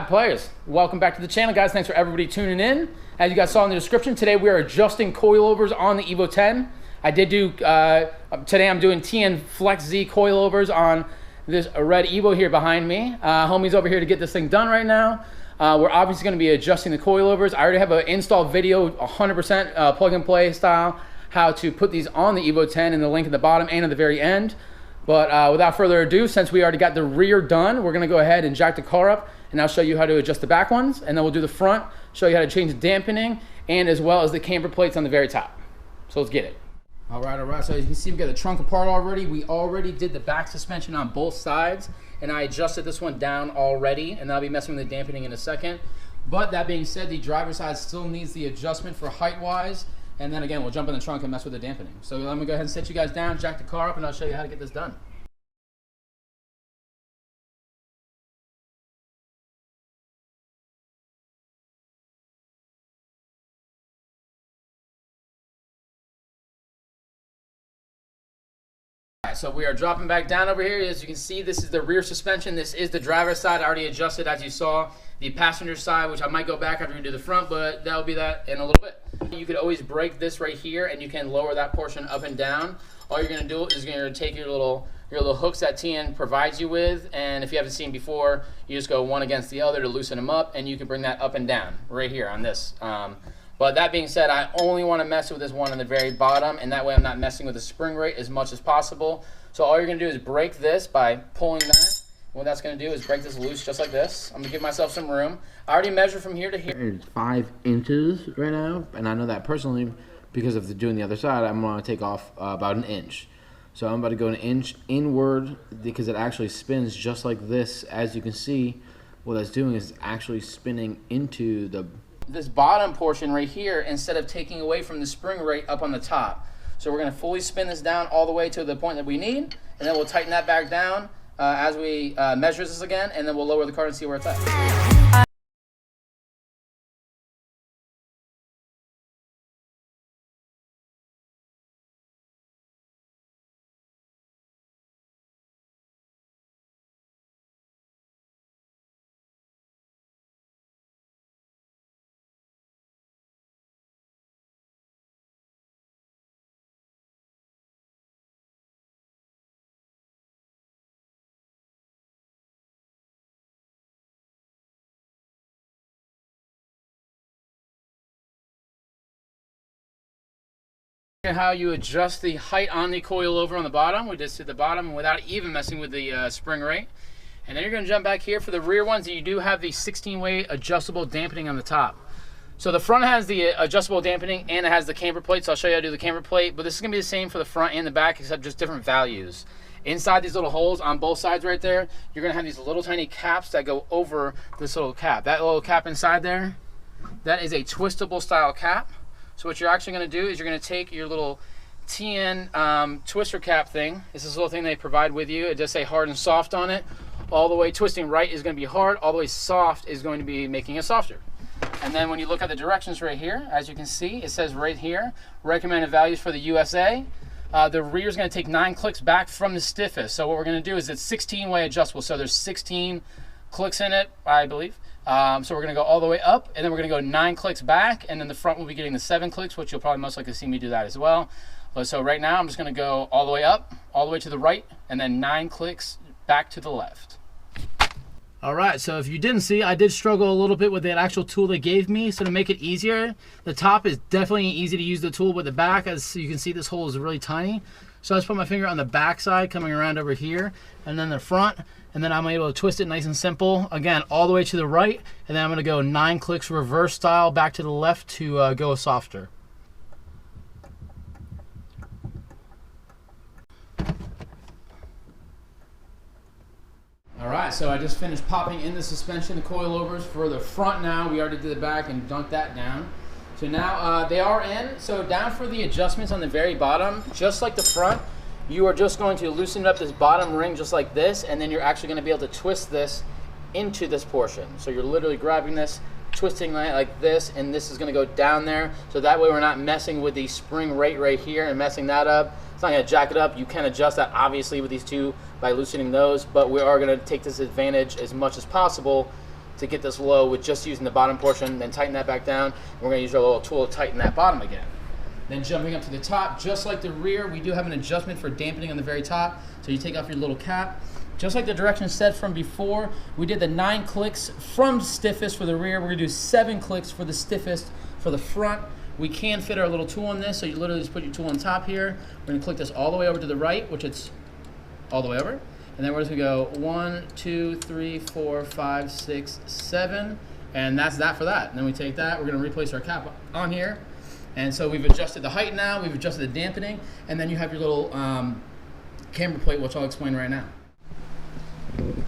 Alright players, welcome back to the channel guys. Thanks for everybody tuning in. As you guys saw in the description, today we are adjusting coilovers on the EVO 10. I did do, today I'm doing TEIN Flex Z coilovers on this red EVO here behind me. Homie's over here to get this thing done right now. We're obviously going to be adjusting the coilovers. I already have an install video, 100% plug and play style, how to put these on the EVO 10 in the link at the bottom and at the very end. But without further ado, since we already got the rear done, we're gonna go ahead and jack the car up, and I'll show you how to adjust the back ones, and then we'll do the front, show you how to change the dampening, and as well as the camber plates on the very top. So let's get it. All right, so as you can see, we got the trunk apart already. We already did the back suspension on both sides, and I adjusted this one down already, and I'll be messing with the dampening in a second. But that being said, the driver's side still needs the adjustment for height-wise, and then again, we'll jump in the trunk and mess with the dampening. So let me go ahead and set you guys down, jack the car up, and I'll show you how to get this done. So we are dropping back down over here. As you can see, this is the rear suspension. This is the driver's side. I already adjusted, as you saw, the passenger side, which I might go back after we do the front, but that'll be that in a little bit. You could always break this right here, and you can lower that portion up and down. All you're gonna do is you're gonna take your little hooks that TEIN provides you with, and if you haven't seen before, you just go one against the other to loosen them up, and you can bring that up and down right here on this. But that being said, I only want to mess with this one on the very bottom, and that way I'm not messing with the spring rate as much as possible. So all you're going to do is break this by pulling that. What that's going to do is break this loose just like this. I'm going to give myself some room. I already measured from here to here. It's 5 inches right now, and I know that personally because of doing the other side, I'm going to take off about an inch. So I'm about to go an inch inward because it actually spins just like this. As you can see, what that's doing is actually spinning into this bottom portion right here instead of taking away from the spring rate up on the top. So we're going to fully spin this down all the way to the point that we need, and then we'll tighten that back down as we measure this again, and then we'll lower the car and see where it's at. How you adjust the height on the coilover on the bottom. We just did the bottom without even messing with the spring rate. And then you're going to jump back here for the rear ones, and you do have the 16-way adjustable dampening on the top. So the front has the adjustable dampening and it has the camber plate, so I'll show you how to do the camber plate, but this is going to be the same for the front and the back except just different values. Inside these little holes on both sides right there, you're going to have these little tiny caps that go over this little cap. That little cap inside there, that is a twistable style cap. So what you're actually going to do is you're going to take your little TEIN twister cap thing. This is a little thing they provide with you. It does say hard and soft on it. All the way twisting right is going to be hard. All the way soft is going to be making it softer. And then when you look at the directions right here, as you can see, it says right here, recommended values for the USA. The rear is going to take 9 clicks back from the stiffest. So what we're going to do is it's 16-way adjustable. So there's 16 clicks in it, I believe. So we're going to go all the way up, and then we're going to go 9 clicks back, and then the front will be getting the 7 clicks, which you'll probably most likely see me do that as well. So right now I'm just going to go all the way up, all the way to the right, and then 9 clicks back to the left. All right, so if you didn't see, I did struggle a little bit with that actual tool they gave me. So to make it easier, the top is definitely easy to use the tool, but the back, as you can see, this hole is really tiny. So I just put my finger on the back side coming around over here, and then the front, and then I'm able to twist it nice and simple. Again, all the way to the right, and then I'm gonna go 9 clicks reverse style back to the left to go softer. All right, so I just finished popping in the suspension, the coilovers for the front now. We already did the back and dunked that down. So now they are in. So down for the adjustments on the very bottom, just like the front, you are just going to loosen up this bottom ring just like this, and then you're actually going to be able to twist this into this portion. So you're literally grabbing this, twisting like this, and this is going to go down there. So that way we're not messing with the spring rate right here and messing that up. It's not going to jack it up. You can adjust that obviously with these two by loosening those, but we are going to take this advantage as much as possible to get this low with just using the bottom portion, then tighten that back down. We're gonna use our little tool to tighten that bottom again. Then jumping up to the top, just like the rear, we do have an adjustment for dampening on the very top. So you take off your little cap. Just like the directions said from before, we did the 9 clicks from stiffest for the rear. We're gonna do 7 clicks for the stiffest for the front. We can fit our little tool on this, so you literally just put your tool on top here. We're gonna click this all the way over to the right, which it's all the way over. And then we're just gonna go 1, 2, 3, 4, 5, 6, 7. And that's that for that. And then we take that, we're gonna replace our cap on here. And so we've adjusted the height now, we've adjusted the dampening, and then you have your little camber plate, which I'll explain right now.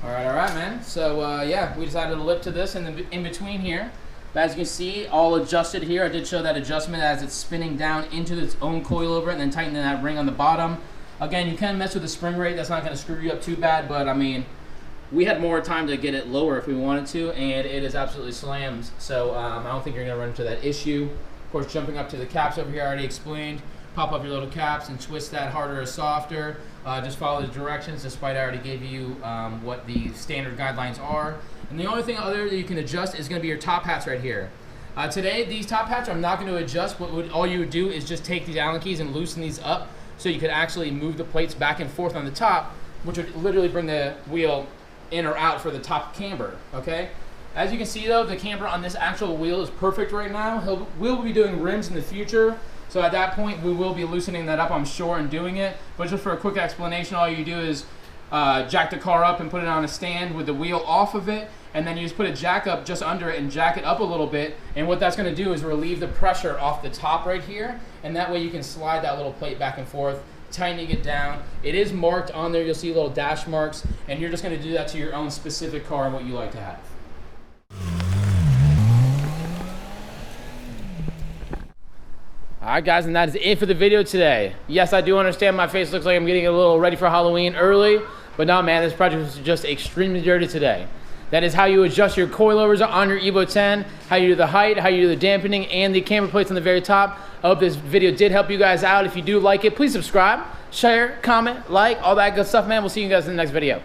All right, man. So yeah, we just added a lip to this in between here. But as you can see, all adjusted here. I did show that adjustment as it's spinning down into its own coilover and then tightening that ring on the bottom. Again, you can mess with the spring rate. That's not gonna screw you up too bad, but I mean, we had more time to get it lower if we wanted to, and it is absolutely slams. So I don't think you're gonna run into that issue. Of course, jumping up to the caps over here, I already explained. Pop up your little caps and twist that harder or softer. Just follow the directions, despite I already gave you what the standard guidelines are. And the only thing other that you can adjust is gonna be your top hats right here. Today, these top hats I'm not gonna adjust, but all you would do is just take these Allen keys and loosen these up so you could actually move the plates back and forth on the top, which would literally bring the wheel in or out for the top camber, okay? As you can see though, the camber on this actual wheel is perfect right now. We'll be doing rims in the future, so at that point we will be loosening that up, I'm sure, and doing it. But just for a quick explanation, all you do is jack the car up and put it on a stand with the wheel off of it, and then you just put a jack up just under it and jack it up a little bit, and what that's going to do is relieve the pressure off the top right here, and that way you can slide that little plate back and forth, tightening it down. It is marked on there, you'll see little dash marks, and you're just going to do that to your own specific car and what you like to have. Alright guys, and that is it for the video today. Yes, I do understand my face looks like I'm getting a little ready for Halloween early, but no man, this project was just extremely dirty today. That is how you adjust your coilovers on your EVO 10, how you do the height, how you do the dampening, and the camber plates on the very top. I hope this video did help you guys out. If you do like it, please subscribe, share, comment, like, all that good stuff, man. We'll see you guys in the next video.